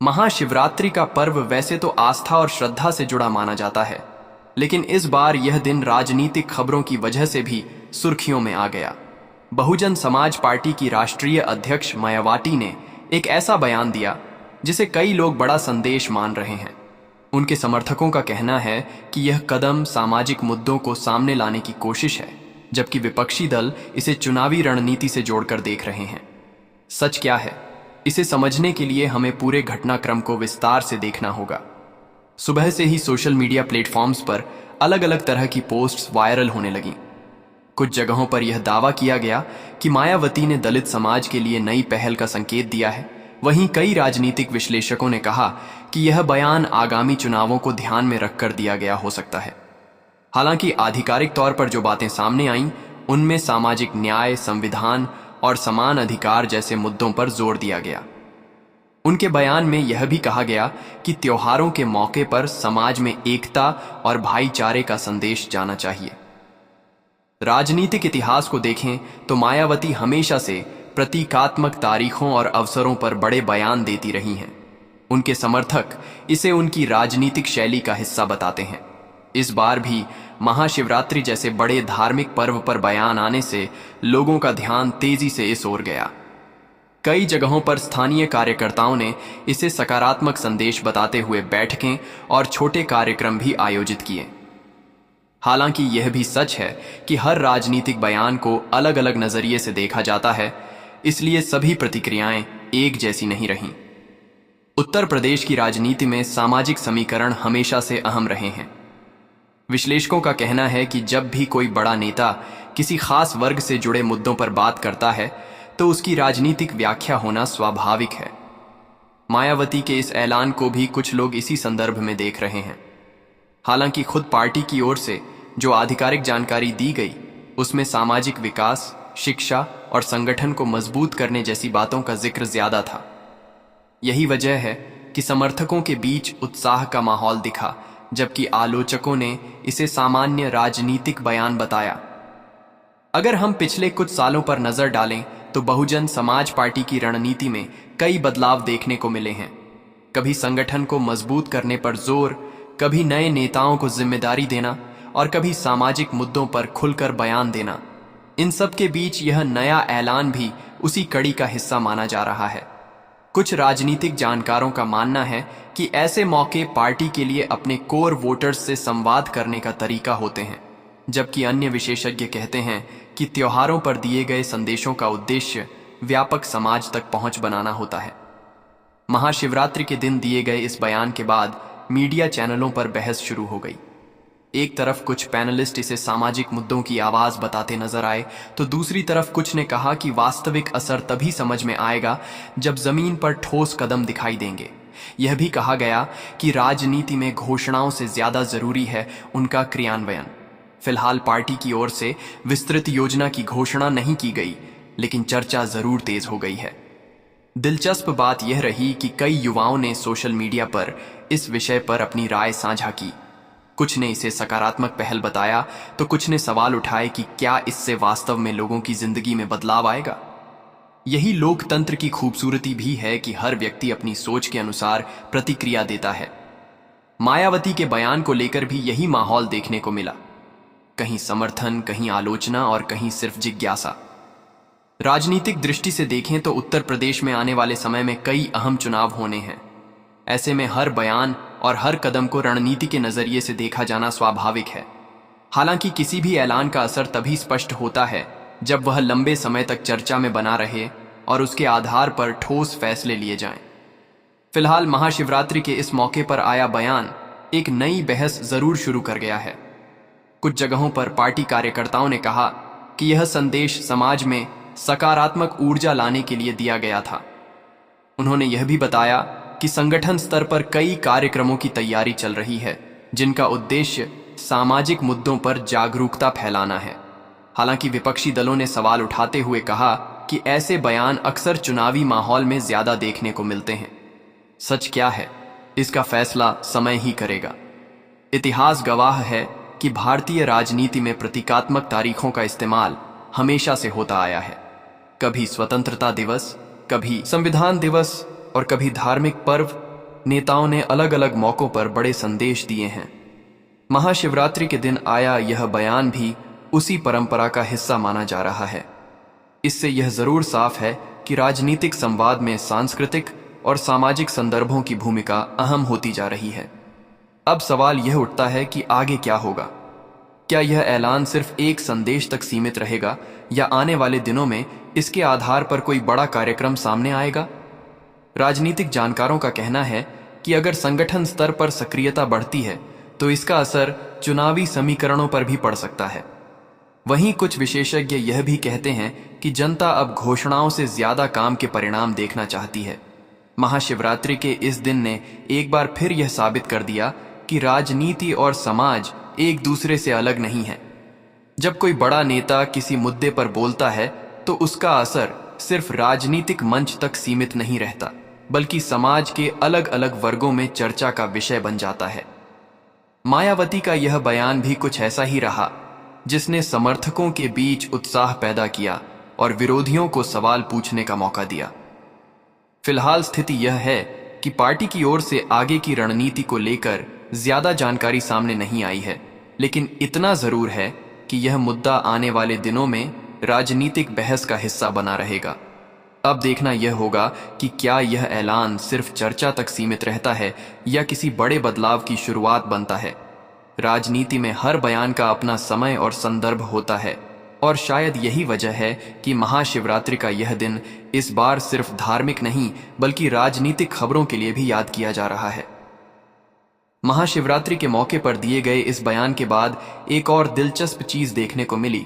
महाशिवरात्रि का पर्व वैसे तो आस्था और श्रद्धा से जुड़ा माना जाता है, लेकिन इस बार यह दिन राजनीतिक खबरों की वजह से भी सुर्खियों में आ गया। बहुजन समाज पार्टी की राष्ट्रीय अध्यक्ष मायावती ने एक ऐसा बयान दिया जिसे कई लोग बड़ा संदेश मान रहे हैं। उनके समर्थकों का कहना है कि यह कदम सामाजिक मुद्दों को सामने लाने की कोशिश है, जबकि विपक्षी दल इसे चुनावी रणनीति से जोड़कर देख रहे हैं। सच क्या है, इसे समझने के लिए हमें पूरे घटनाक्रम को विस्तार से देखना होगा। सुबह से ही सोशल मीडिया प्लेटफॉर्म्स पर अलग अलग तरह की पोस्ट्स वायरल होने लगीं। कुछ जगहों पर यह दावा किया गया कि मायावती ने दलित समाज के लिए नई पहल का संकेत दिया है। वहीं कई राजनीतिक विश्लेषकों ने कहा कि यह बयान आगामी चुनावों को ध्यान में रखकर दिया गया हो सकता है। हालांकि आधिकारिक तौर पर जो बातें सामने आईं, उनमें सामाजिक न्याय, संविधान और समान अधिकार जैसे मुद्दों पर जोर दिया गया। उनके बयान में यह भी कहा गया कि त्योहारों के मौके पर समाज में एकता और भाईचारे का संदेश जाना चाहिए। राजनीतिक इतिहास को देखें तो मायावती हमेशा से प्रतीकात्मक तारीखों और अवसरों पर बड़े बयान देती रही हैं। उनके समर्थक इसे उनकी राजनीतिक शैली का हिस्सा बताते हैं। इस बार भी महाशिवरात्रि जैसे बड़े धार्मिक पर्व पर बयान आने से लोगों का ध्यान तेजी से इस ओर गया। कई जगहों पर स्थानीय कार्यकर्ताओं ने इसे सकारात्मक संदेश बताते हुए बैठकें और छोटे कार्यक्रम भी आयोजित किए। हालांकि यह भी सच है कि हर राजनीतिक बयान को अलग अलग नजरिए से देखा जाता है, इसलिए सभी प्रतिक्रियाएं एक जैसी नहीं रहीं। उत्तर प्रदेश की राजनीति में सामाजिक समीकरण हमेशा से अहम रहे हैं। विश्लेषकों का कहना है कि जब भी कोई बड़ा नेता किसी खास वर्ग से जुड़े मुद्दों पर बात करता है तो उसकी राजनीतिक व्याख्या होना स्वाभाविक है। मायावती के इस ऐलान को भी कुछ लोग इसी संदर्भ में देख रहे हैं। हालांकि खुद पार्टी की ओर से जो आधिकारिक जानकारी दी गई, उसमें सामाजिक विकास, शिक्षा और संगठन को मजबूत करने जैसी बातों का जिक्र ज्यादा था। यही वजह है कि समर्थकों के बीच उत्साह का माहौल दिखा, जबकि आलोचकों ने इसे सामान्य राजनीतिक बयान बताया। अगर हम पिछले कुछ सालों पर नजर डालें तो बहुजन समाज पार्टी की रणनीति में कई बदलाव देखने को मिले हैं। कभी संगठन को मजबूत करने पर जोर, कभी नए नेताओं को जिम्मेदारी देना और कभी सामाजिक मुद्दों पर खुलकर बयान देना। इन सब के बीच यह नया ऐलान भी उसी कड़ी का हिस्सा माना जा रहा है। कुछ राजनीतिक जानकारों का मानना है कि ऐसे मौके पार्टी के लिए अपने कोर वोटर्स से संवाद करने का तरीका होते हैं, जबकि अन्य विशेषज्ञ कहते हैं कि त्योहारों पर दिए गए संदेशों का उद्देश्य व्यापक समाज तक पहुंच बनाना होता है। महाशिवरात्रि के दिन दिए गए इस बयान के बाद मीडिया चैनलों पर बहस शुरू हो गई। एक तरफ कुछ पैनलिस्ट इसे सामाजिक मुद्दों की आवाज बताते नजर आए, तो दूसरी तरफ कुछ ने कहा कि वास्तविक असर तभी समझ में आएगा जब जमीन पर ठोस कदम दिखाई देंगे। यह भी कहा गया कि राजनीति में घोषणाओं से ज्यादा जरूरी है उनका क्रियान्वयन। फिलहाल पार्टी की ओर से विस्तृत योजना की घोषणा नहीं की गई, लेकिन चर्चा जरूर तेज हो गई है। दिलचस्प बात यह रही कि कई युवाओं ने सोशल मीडिया पर इस विषय पर अपनी राय साझा की। कुछ ने इसे सकारात्मक पहल बताया, तो कुछ ने सवाल उठाए कि क्या इससे वास्तव में लोगों की जिंदगी में बदलाव आएगा। यही लोकतंत्र की खूबसूरती भी है कि हर व्यक्ति अपनी सोच के अनुसार प्रतिक्रिया देता है। मायावती के बयान को लेकर भी यही माहौल देखने को मिला, कहीं समर्थन, कहीं आलोचना और कहीं सिर्फ जिज्ञासा। राजनीतिक दृष्टि से देखें तो उत्तर प्रदेश में आने वाले समय में कई अहम चुनाव होने हैं। ऐसे में हर बयान और हर कदम को रणनीति के नजरिए से देखा जाना स्वाभाविक है। हालांकि किसी भी ऐलान का असर तभी स्पष्ट होता है जब वह लंबे समय तक चर्चा में बना रहे और उसके आधार पर ठोस फैसले लिए जाएं। फिलहाल महाशिवरात्रि के इस मौके पर आया बयान एक नई बहस जरूर शुरू कर गया है। कुछ जगहों पर पार्टी कार्यकर्ताओं ने कहा कि यह संदेश समाज में सकारात्मक ऊर्जा लाने के लिए दिया गया था। उन्होंने यह भी बताया कि संगठन स्तर पर कई कार्यक्रमों की तैयारी चल रही है, जिनका उद्देश्य सामाजिक मुद्दों पर जागरूकता फैलाना है। हालांकि विपक्षी दलों ने सवाल उठाते हुए कहा कि ऐसे बयान अक्सर चुनावी माहौल में ज्यादा देखने को मिलते हैं। सच क्या है, इसका फैसला समय ही करेगा। इतिहास गवाह है कि भारतीय राजनीति में प्रतीकात्मक तारीखों का इस्तेमाल हमेशा से होता आया है। कभी स्वतंत्रता दिवस, कभी संविधान दिवस और कभी धार्मिक पर्व नेताओं ने अलग अलग मौकों पर बड़े संदेश दिए हैं। महाशिवरात्रि के दिन आया यह बयान भी उसी परंपरा का हिस्सा माना जा रहा है। इससे यह जरूर साफ है कि राजनीतिक संवाद में सांस्कृतिक और सामाजिक संदर्भों की भूमिका अहम होती जा रही है। अब सवाल यह उठता है कि आगे क्या होगा। क्या यह ऐलान सिर्फ एक संदेश तक सीमित रहेगा या आने वाले दिनों में इसके आधार पर कोई बड़ा कार्यक्रम सामने आएगा? राजनीतिक जानकारों का कहना है कि अगर संगठन स्तर पर सक्रियता बढ़ती है तो इसका असर चुनावी समीकरणों पर भी पड़ सकता है। वहीं कुछ विशेषज्ञ यह भी कहते हैं कि जनता अब घोषणाओं से ज्यादा काम के परिणाम देखना चाहती है। महाशिवरात्रि के इस दिन ने एक बार फिर यह साबित कर दिया कि राजनीति और समाज एक दूसरे से अलग नहीं है। जब कोई बड़ा नेता किसी मुद्दे पर बोलता है तो उसका असर सिर्फ राजनीतिक मंच तक सीमित नहीं रहता, बल्कि समाज के अलग अलग वर्गों में चर्चा का विषय बन जाता है। मायावती का यह बयान भी कुछ ऐसा ही रहा, जिसने समर्थकों के बीच उत्साह पैदा किया और विरोधियों को सवाल पूछने का मौका दिया। फिलहाल स्थिति यह है कि पार्टी की ओर से आगे की रणनीति को लेकर ज्यादा जानकारी सामने नहीं आई है, लेकिन इतना जरूर है कि यह मुद्दा आने वाले दिनों में राजनीतिक बहस का हिस्सा बना रहेगा। अब देखना यह होगा कि क्या यह ऐलान सिर्फ चर्चा तक सीमित रहता है या किसी बड़े बदलाव की शुरुआत बनता है। राजनीति में हर बयान का अपना समय और संदर्भ होता है, और शायद यही वजह है कि महाशिवरात्रि का यह दिन इस बार सिर्फ धार्मिक नहीं बल्कि राजनीतिक खबरों के लिए भी याद किया जा रहा है। महाशिवरात्रि के मौके पर दिए गए इस बयान के बाद एक और दिलचस्प चीज देखने को मिली।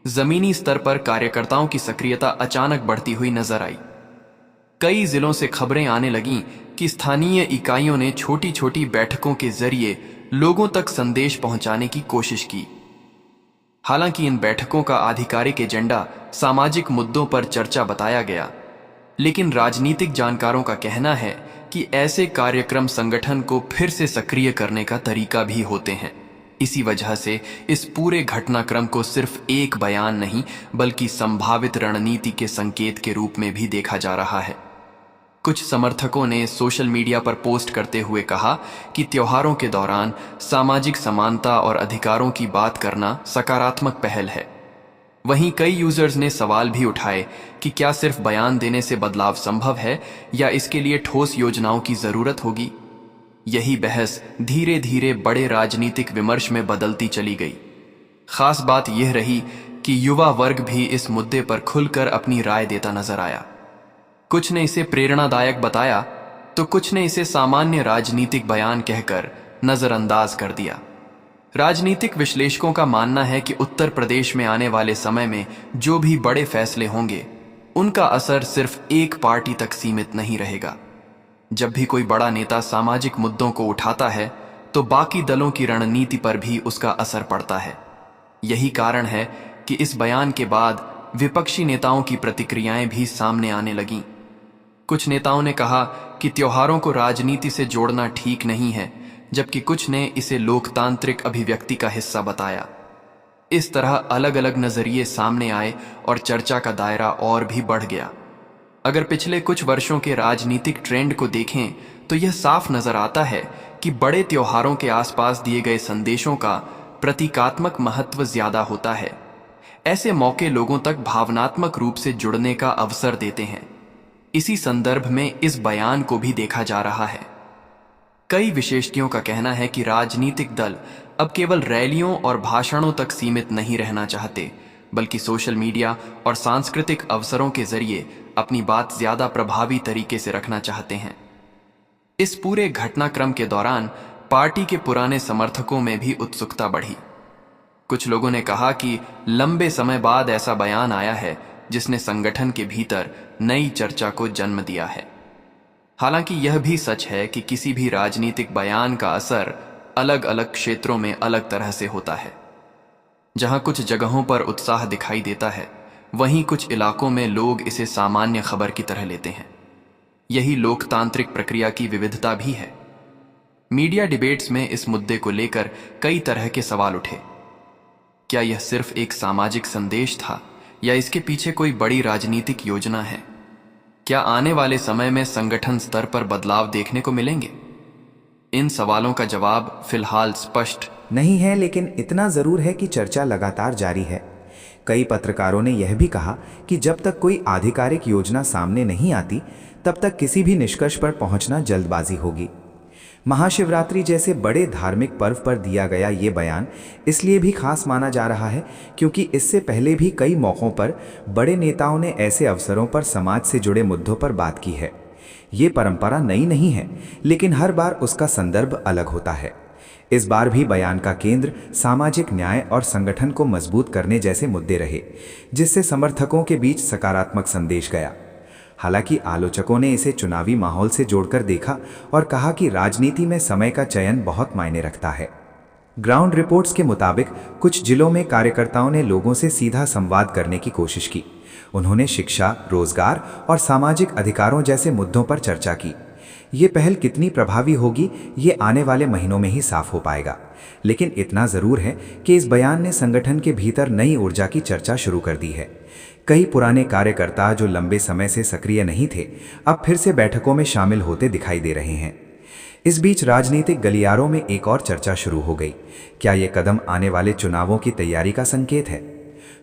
जमीनी स्तर पर कार्यकर्ताओं की सक्रियता अचानक बढ़ती हुई नजर आई। कई जिलों से खबरें आने लगीं कि स्थानीय इकाइयों ने छोटी छोटी बैठकों के जरिए लोगों तक संदेश पहुंचाने की कोशिश की। हालांकि इन बैठकों का आधिकारिक एजेंडा सामाजिक मुद्दों पर चर्चा बताया गया, लेकिन राजनीतिक जानकारों का कहना है कि ऐसे कार्यक्रम संगठन को फिर से सक्रिय करने का तरीका भी होते हैं। इसी वजह से इस पूरे घटनाक्रम को सिर्फ एक बयान नहीं बल्कि संभावित रणनीति के संकेत के रूप में भी देखा जा रहा है। कुछ समर्थकों ने सोशल मीडिया पर पोस्ट करते हुए कहा कि त्योहारों के दौरान सामाजिक समानता और अधिकारों की बात करना सकारात्मक पहल है। वहीं कई यूजर्स ने सवाल भी उठाए कि क्या सिर्फ बयान देने से बदलाव संभव है या इसके लिए ठोस योजनाओं की जरूरत होगी। यही बहस धीरे धीरे बड़े राजनीतिक विमर्श में बदलती चली गई। खास बात यह रही कि युवा वर्ग भी इस मुद्दे पर खुलकर अपनी राय देता नजर आया। कुछ ने इसे प्रेरणादायक बताया तो कुछ ने इसे सामान्य राजनीतिक बयान कहकर नजरअंदाज कर दिया। राजनीतिक विश्लेषकों का मानना है कि उत्तर प्रदेश में आने वाले समय में जो भी बड़े फैसले होंगे उनका असर सिर्फ एक पार्टी तक सीमित नहीं रहेगा। जब भी कोई बड़ा नेता सामाजिक मुद्दों को उठाता है तो बाकी दलों की रणनीति पर भी उसका असर पड़ता है। यही कारण है कि इस बयान के बाद विपक्षी नेताओं की प्रतिक्रियाएं भी सामने आने लगीं। कुछ नेताओं ने कहा कि त्योहारों को राजनीति से जोड़ना ठीक नहीं है, जबकि कुछ ने इसे लोकतांत्रिक अभिव्यक्ति का हिस्सा बताया। इस तरह अलग अलग नजरिए सामने आए और चर्चा का दायरा और भी बढ़ गया। अगर पिछले कुछ वर्षों के राजनीतिक ट्रेंड को देखें तो यह साफ नजर आता है कि बड़े त्योहारों के आसपास दिए गए संदेशों का प्रतीकात्मक महत्व ज्यादा होता है। ऐसे मौके लोगों तक भावनात्मक रूप से जुड़ने का अवसर देते हैं। इसी संदर्भ में इस बयान को भी देखा जा रहा है। कई विशेषज्ञों का कहना है कि राजनीतिक दल अब केवल रैलियों और भाषणों तक सीमित नहीं रहना चाहते, बल्कि सोशल मीडिया और सांस्कृतिक अवसरों के जरिए अपनी बात ज्यादा प्रभावी तरीके से रखना चाहते हैं। इस पूरे घटनाक्रम के दौरान पार्टी के पुराने समर्थकों में भी उत्सुकता बढ़ी। कुछ लोगों ने कहा कि लंबे समय बाद ऐसा बयान आया है जिसने संगठन के भीतर नई चर्चा को जन्म दिया है। हालांकि यह भी सच है कि किसी भी राजनीतिक बयान का असर अलग अलग क्षेत्रों में अलग तरह से होता है। जहां कुछ जगहों पर उत्साह दिखाई देता है, वहीं कुछ इलाकों में लोग इसे सामान्य खबर की तरह लेते हैं। यही लोकतांत्रिक प्रक्रिया की विविधता भी है। मीडिया डिबेट्स में इस मुद्दे को लेकर कई तरह के सवाल उठे। क्या यह सिर्फ एक सामाजिक संदेश था या इसके पीछे कोई बड़ी राजनीतिक योजना है? क्या आने वाले समय में संगठन स्तर पर बदलाव देखने को मिलेंगे? इन सवालों का जवाब फिलहाल स्पष्ट नहीं है, लेकिन इतना जरूर है कि चर्चा लगातार जारी है। कई पत्रकारों ने यह भी कहा कि जब तक कोई आधिकारिक योजना सामने नहीं आती, तब तक किसी भी निष्कर्ष पर पहुंचना जल्दबाजी होगी। महाशिवरात्रि जैसे बड़े धार्मिक पर्व पर दिया गया ये बयान इसलिए भी खास माना जा रहा है क्योंकि इससे पहले भी कई मौक़ों पर बड़े नेताओं ने ऐसे अवसरों पर समाज से जुड़े मुद्दों पर बात की है। ये परंपरा नई नहीं है, लेकिन हर बार उसका संदर्भ अलग होता है। इस बार भी बयान का केंद्र सामाजिक न्याय और संगठन को मजबूत करने जैसे मुद्दे रहे, जिससे समर्थकों के बीच सकारात्मक संदेश गया। हालांकि आलोचकों ने इसे चुनावी माहौल से जोड़कर देखा और कहा कि राजनीति में समय का चयन बहुत मायने रखता है। ग्राउंड रिपोर्ट्स के मुताबिक कुछ जिलों में कार्यकर्ताओं ने लोगों से सीधा संवाद करने की कोशिश की। उन्होंने शिक्षा, रोजगार और सामाजिक अधिकारों जैसे मुद्दों पर चर्चा की। ये पहल कितनी प्रभावी होगी, ये आने वाले महीनों में ही साफ हो पाएगा। लेकिन इतना ज़रूर है कि इस बयान ने संगठन के भीतर नई ऊर्जा की चर्चा शुरू कर दी है। कई पुराने कार्यकर्ता जो लंबे समय से सक्रिय नहीं थे, अब फिर से बैठकों में शामिल होते दिखाई दे रहे हैं। इस बीच राजनीतिक गलियारों में एक और चर्चा शुरू हो गई। क्या ये कदम आने वाले चुनावों की तैयारी का संकेत है?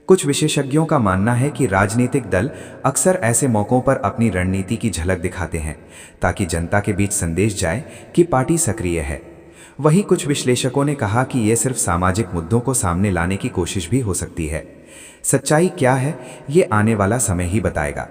कुछ विशेषज्ञों का मानना है कि राजनीतिक दल अक्सर ऐसे मौक़ों पर अपनी रणनीति की झलक दिखाते हैं ताकि जनता के बीच संदेश जाए कि पार्टी सक्रिय है। वहीं कुछ विश्लेषकों ने कहा कि यह सिर्फ सामाजिक मुद्दों को सामने लाने की कोशिश भी हो सकती है। सच्चाई क्या है, ये आने वाला समय ही बताएगा।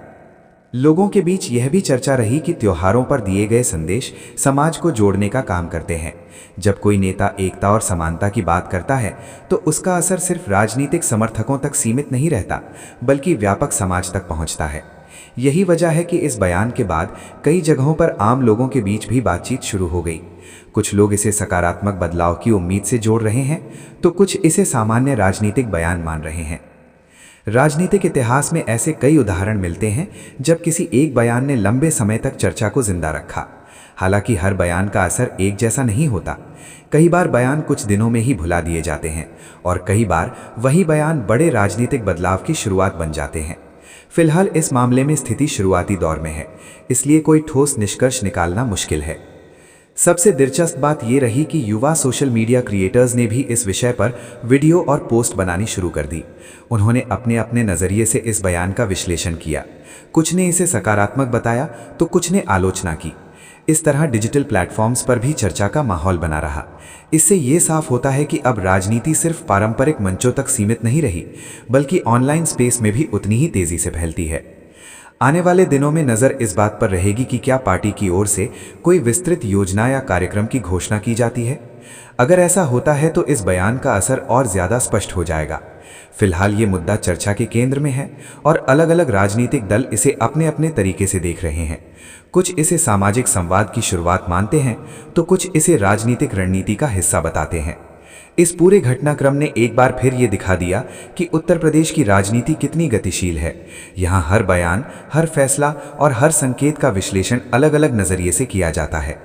लोगों के बीच यह भी चर्चा रही कि त्योहारों पर दिए गए संदेश समाज को जोड़ने का काम करते हैं। जब कोई नेता एकता और समानता की बात करता है तो उसका असर सिर्फ राजनीतिक समर्थकों तक सीमित नहीं रहता, बल्कि व्यापक समाज तक पहुंचता है। यही वजह है कि इस बयान के बाद कई जगहों पर आम लोगों के बीच भी बातचीत शुरू हो गई। कुछ लोग इसे सकारात्मक बदलाव की उम्मीद से जोड़ रहे हैं, तो कुछ इसे सामान्य राजनीतिक बयान मान रहे हैं। राजनीतिक इतिहास में ऐसे कई उदाहरण मिलते हैं जब किसी एक बयान ने लंबे समय तक चर्चा को जिंदा रखा। हालांकि हर बयान का असर एक जैसा नहीं होता। कई बार बयान कुछ दिनों में ही भुला दिए जाते हैं और कई बार वही बयान बड़े राजनीतिक बदलाव की शुरुआत बन जाते हैं। फिलहाल इस मामले में स्थिति शुरुआती दौर में है, इसलिए कोई ठोस निष्कर्ष निकालना मुश्किल है। सबसे दिलचस्प बात यह रही कि युवा सोशल मीडिया क्रिएटर्स ने भी इस विषय पर वीडियो और पोस्ट बनानी शुरू कर दी। उन्होंने अपने अपने नज़रिए से इस बयान का विश्लेषण किया। कुछ ने इसे सकारात्मक बताया तो कुछ ने आलोचना की। इस तरह डिजिटल प्लेटफॉर्म्स पर भी चर्चा का माहौल बना रहा। इससे ये साफ होता है कि अब राजनीति सिर्फ पारंपरिक मंचों तक सीमित नहीं रही, बल्कि ऑनलाइन स्पेस में भी उतनी ही तेजी से फैलती है। आने वाले दिनों में नज़र इस बात पर रहेगी कि क्या पार्टी की ओर से कोई विस्तृत योजना या कार्यक्रम की घोषणा की जाती है। अगर ऐसा होता है तो इस बयान का असर और ज़्यादा स्पष्ट हो जाएगा। फिलहाल ये मुद्दा चर्चा के केंद्र में है और अलग अलग राजनीतिक दल इसे अपने अपने तरीके से देख रहे हैं। कुछ इसे सामाजिक संवाद की शुरुआत मानते हैं तो कुछ इसे राजनीतिक रणनीति का हिस्सा बताते हैं। इस पूरे घटनाक्रम ने एक बार फिर ये दिखा दिया कि उत्तर प्रदेश की राजनीति कितनी गतिशील है। यहाँ हर बयान, हर फैसला और हर संकेत का विश्लेषण अलग अलग नज़रिए से किया जाता है।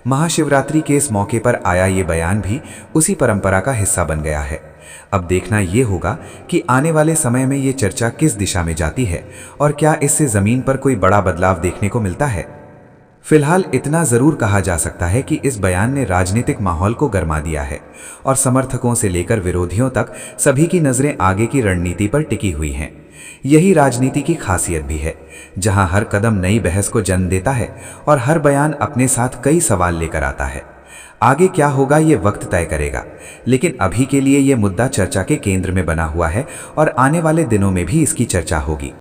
महाशिवरात्रि के इस मौके पर आया ये बयान भी उसी परंपरा का हिस्सा बन गया है। अब देखना ये होगा कि आने वाले समय में ये चर्चा किस दिशा में जाती है और क्या इससे ज़मीन पर कोई बड़ा बदलाव देखने को मिलता है। फिलहाल इतना ज़रूर कहा जा सकता है कि इस बयान ने राजनीतिक माहौल को गरमा दिया है और समर्थकों से लेकर विरोधियों तक सभी की नज़रें आगे की रणनीति पर टिकी हुई हैं। यही राजनीति की खासियत भी है, जहां हर कदम नई बहस को जन्म देता है और हर बयान अपने साथ कई सवाल लेकर आता है। आगे क्या होगा ये वक्त तय करेगा, लेकिन अभी के लिए ये मुद्दा चर्चा के केंद्र में बना हुआ है और आने वाले दिनों में भी इसकी चर्चा होगी।